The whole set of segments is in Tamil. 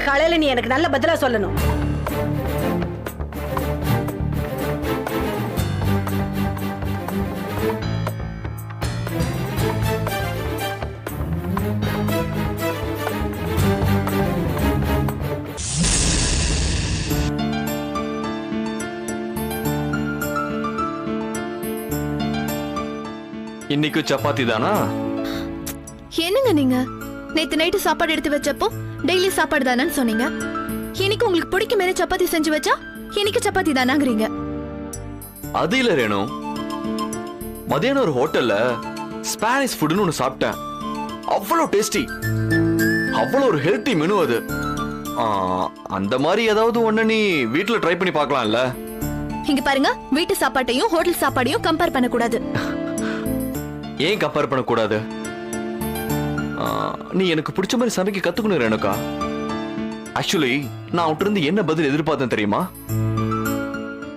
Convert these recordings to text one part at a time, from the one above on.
காலையில நீ எனக்கு நல்ல பதிலா சொல்லணும். இன்னைக்கு சப்பாத்தி தானா? என்னங்க நீங்க நேத்து நைட்டு சாப்பாடு எடுத்து வச்சப்போ டெய்லி சாப்பாடு தானேன்னு சொன்னீங்க. இன்னைக்கு உங்களுக்கு பிடிக்கும் மேல சப்பாத்தி செஞ்சு வச்சா இன்னைக்கு சப்பாத்தி தானாங்கிறீங்க. அது இல்ல ரேணு, மதியானம் ஒரு ஹோட்டல்ல ஸ்பானிஷ் ஃபுட்னு ஒன்னு சாப்பிட்டேன். அவ்வளவு டேஸ்டி, அவ்வளவு ஒரு ஹெல்த்தி மெனு அது. அந்த மாதிரி ஏதாவது ஒண்ணு நீ வீட்டுல ட்ரை பண்ணி பார்க்கலாம்ல? இங்க பாருங்க, வீட்டு சாப்பாட்டையும் ஹோட்டல் சாப்பாடையும் கம்பேர் பண்ண கூடாது. ஏன் கம்பேர் பண்ண கூடாது? நீ எனக்கு பிடிச்ச மாதிரி சமைக்க கத்துக்கணும் ரேணுகா. ஆக்சுவலி நான் அவன்கிட்ட இருந்து என்ன பதில் எதிர்பார்த்தேன் தெரியுமா?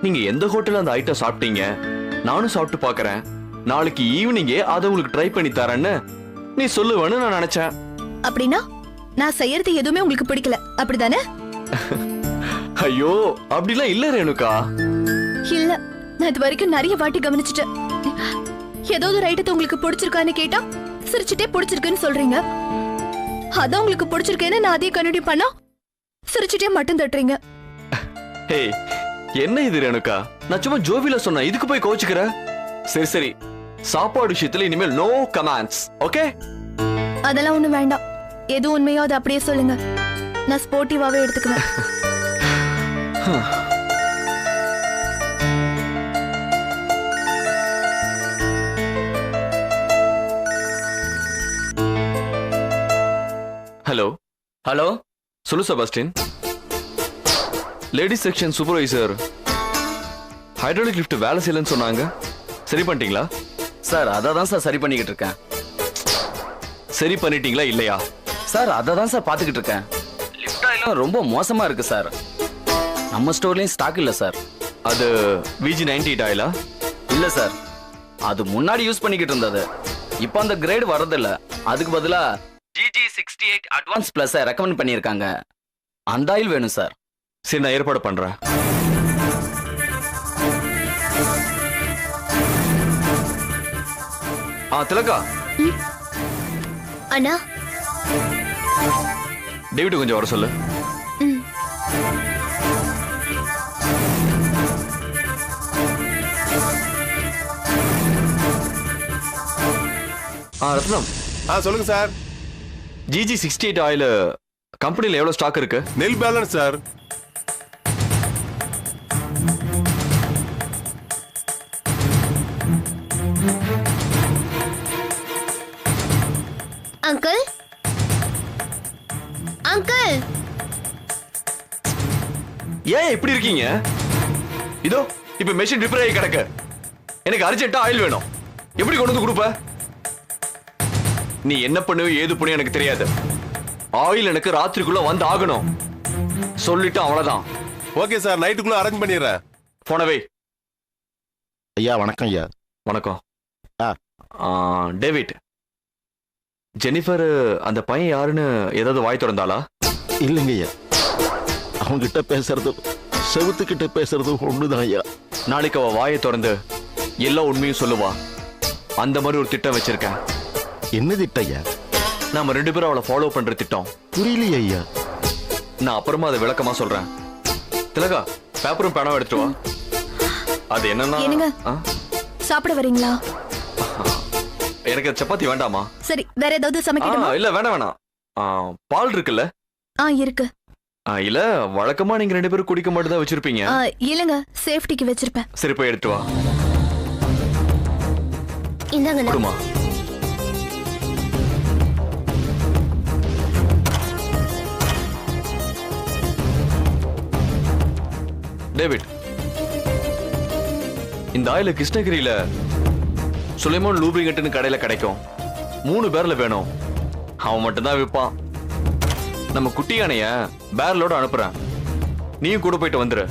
நீங்க எந்த ஹோட்டல்ல அந்த ஐட்டம் சாப்பிட்டீங்க, நானும் சாப்பிட்டு பாக்குறேன், நாளைக்கு ஈவினிங்கே அதை உங்களுக்கு ட்ரை பண்ணி தரேன்னு நீ சொல்லுவேன்னு நான் நினைச்சேன். அப்படின்னா நான் செய்யறது எதுவுமே உங்களுக்கு பிடிக்கல அப்படிதானே? ஐயோ அப்படிலாம் இல்ல ரேணுகா. இல்ல, நான் இது வரைக்கும் நிறைய வாட்டி கவனிச்சுட்டேன். ஏதாவது ஒரு ஐட்டத்தை உங்களுக்கு பிடிச்சிருக்கான்னு கேட்டா சிரிச்சுட்டே பிடிச்சிருக்குன்னு சொல்றீங்க. அதான் உங்களுக்கு பிடிச்சிருக்கேன்னு நான் அதே கண்டினியூ பண்ணா சிரிச்சுட்டே மட்டும் தட்டுறீங்க. ஹே, என்ன இது ரேணுகா? நான் சும்மா ஜோவில சொன்னேன், இதுக்கு போய் கோச்சுக்கிற? சரி சரி, சாப்பாடு விஷயத்துல இனிமேல் நோ கமெண்ட்ஸ், ஓகே? அதெல்லாம் ஒண்ணு வேண்டாம். எது உண்மையோ அதை அப்படியே சொல்லுங்க, நான் ஸ்போர்ட்டிவாவே எடுத்துக்குவேன். ஹலோ ஹலோ, சொல்லு Sebastian. Ladies section supervisor hydraulic lift வேலை செய்யலன்னு சொன்னாங்க, சரி பண்ணிட்டீங்களா? சார் அதை தான் சார் சரி பண்ணிக்கிட்டு இருக்கேன். சரி பண்ணிட்டீங்களா இல்லையா? சார் அதை தான் சார் பார்த்துக்கிட்டு இருக்கேன். லிஃப்ட் ஆயிலும் ரொம்ப மோசமா இருக்கு சார். நம்ம ஸ்டோர்லயும் ஸ்டாக் இல்லை சார். அது VG98 ஆயிலா? இல்லை சார், அது முன்னாடி யூஸ் பண்ணிக்கிட்டு இருந்தது. இப்போ அந்த கிரேடு வர்றதில்ல. அதுக்கு பதிலா GG68 அட்வான்ஸ் பிளஸ் ரெக்கமெண்ட் பண்ணியிருக்காங்க. அந்த ஆயில் வேணும் சார். சரி, நான் ஏற்பாடு பண்றேன். திலகா. அண்ணா, டேவிட் கொஞ்சம் வர சொல்லு. ரத்னம். சொல்லுங்க சார். GG68 ஆயில் கம்பெனில எவ்வளவு ஸ்டாக் இருக்கு? நெல் பேலன்ஸ் சார். அங்கிள் அங்கிள், ஏன் இப்படி இருக்கீங்க? இதோ இப்ப மெஷின் ரிப்பேர் ஆகி கிடக்கு. எனக்கு அர்ஜென்ட்டா ஆயில் வேணும். எப்படி கொண்டு வந்து கொடுப்ப? நீ என்ன பண்ணுவ ஏது பண்ணு எனக்கு தெரியாது. ஆயில் எனக்கு ராத்திரிக்குள்ள வந்து ஆகணும். சொல்லிட்டு அவ்வளவுதான். ஓகே சார், நைட்டுக்குள்ள அரேஞ்ச் பண்ணிடுறேன். போனவே. ஐயா வணக்கம். ஐயா வணக்கம். டேவிட், ஜெனிஃபர் அந்த பையன் யாருன்னு ஏதாவது வாய் திறந்தாளா? இல்லைங்க ஐயா, அவங்கிட்ட பேசுறது செவுத்துக்கிட்ட பேசுறது ஒண்ணுதான் ஐயா. நாளைக்கு அவ வாயை திறந்து எல்லா உண்மையும் சொல்லுவா. அந்த மாதிரி ஒரு திட்டம் வச்சிருக்கேன். என்ன திட்டம் ஐயா? நாம 2 பேரும் அவளை ஃபாலோ பண்ற திட்டம். புரியலையே ஐயா. நான் அப்புறமா அதை விளக்கமா சொல்றேன். திலகா, பேப்பரும் பேனாவும் எடுத்துட்டு வா. அது என்னங்க என்னன்னா, சாப்பிட வரீங்களா? எனக்கு சப்பாத்தி வேண்டாமா? சரி, வேற ஏதாவது சமைக்கணுமா? இல்ல வேணாம் வேணாம். பால் இருக்குல்ல? இருக்கு. இல்ல வழக்கமா நீங்க 2 பேரும் குடிக்க மட்டும் தான் வச்சிருப்பீங்க. இல்லங்க, சேஃப்டிக்கு வச்சிருப்பேன். சரி, போய் எடுத்து வா. இந்தாங்க. குடுமா. டேவிட், இந்த ஆயில கிருஷ்ணகிரியில சுலைமான் லூப்ரிகன்ட்னு கடையில கிடைக்கும். 3 பேர்ல வேணும். அவன் மட்டும் தான் விற்பான். நம்ம குட்டி யானைய பேரலோட அனுப்புறேன். நீயும் கூட போயிட்டு வந்துரு.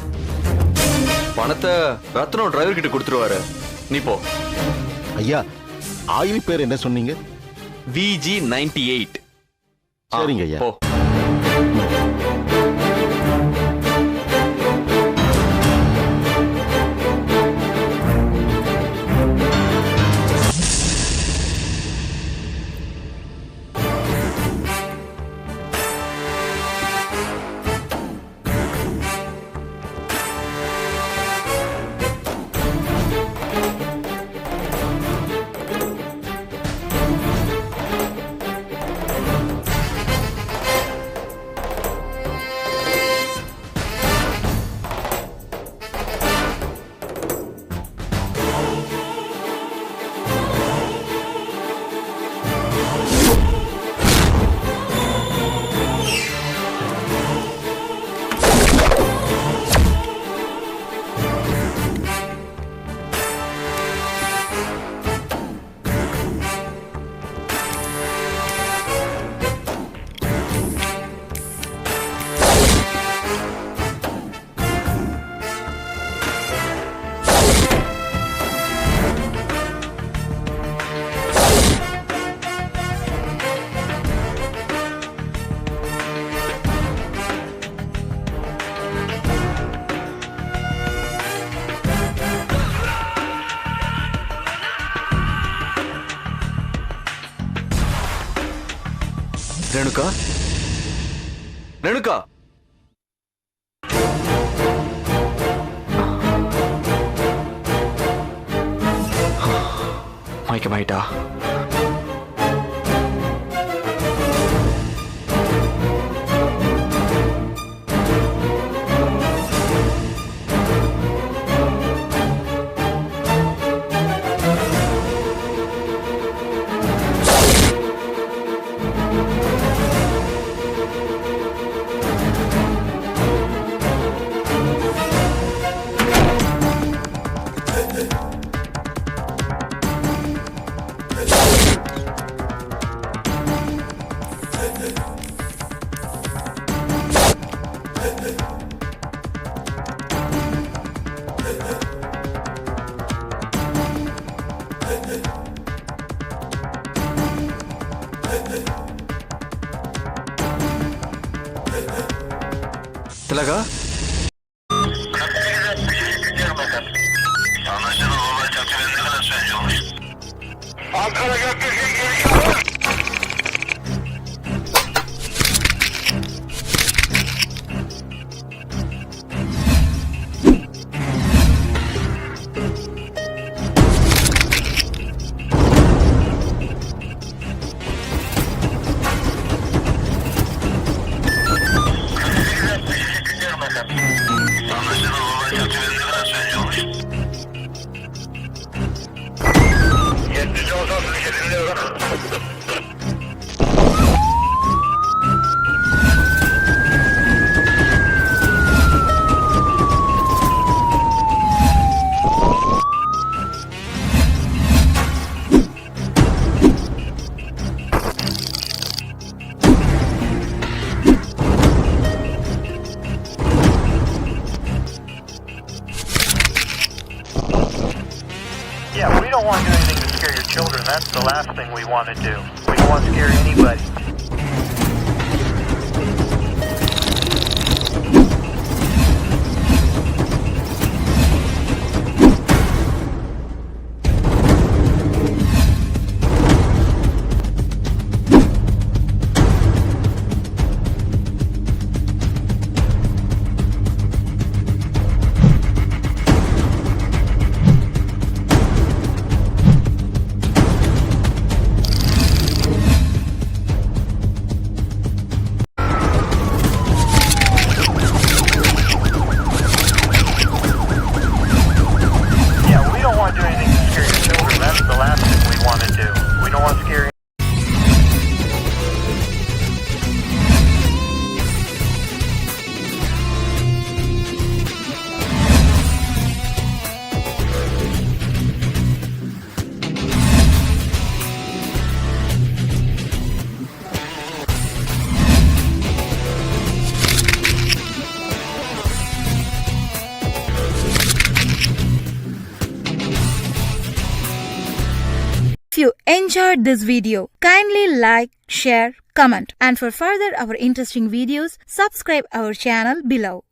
பணத்தை ரத்னம் டிரைவர் கிட்ட கொடுத்துருவாரு. நீ போ. ஐயா, ஆயில் பேர் என்ன சொன்னீங்க? VG98. சரிங்க ஐயா. போ. ரேணுகா ரேணுகா மயக்கமாயிட்டா? திலகா Yeah, we don't want to do anything to scare your children. That's the last thing we want to do. We don't want to scare anybody. If you enjoyed this video, kindly like, share, comment, and for further our interesting videos, subscribe our channel below.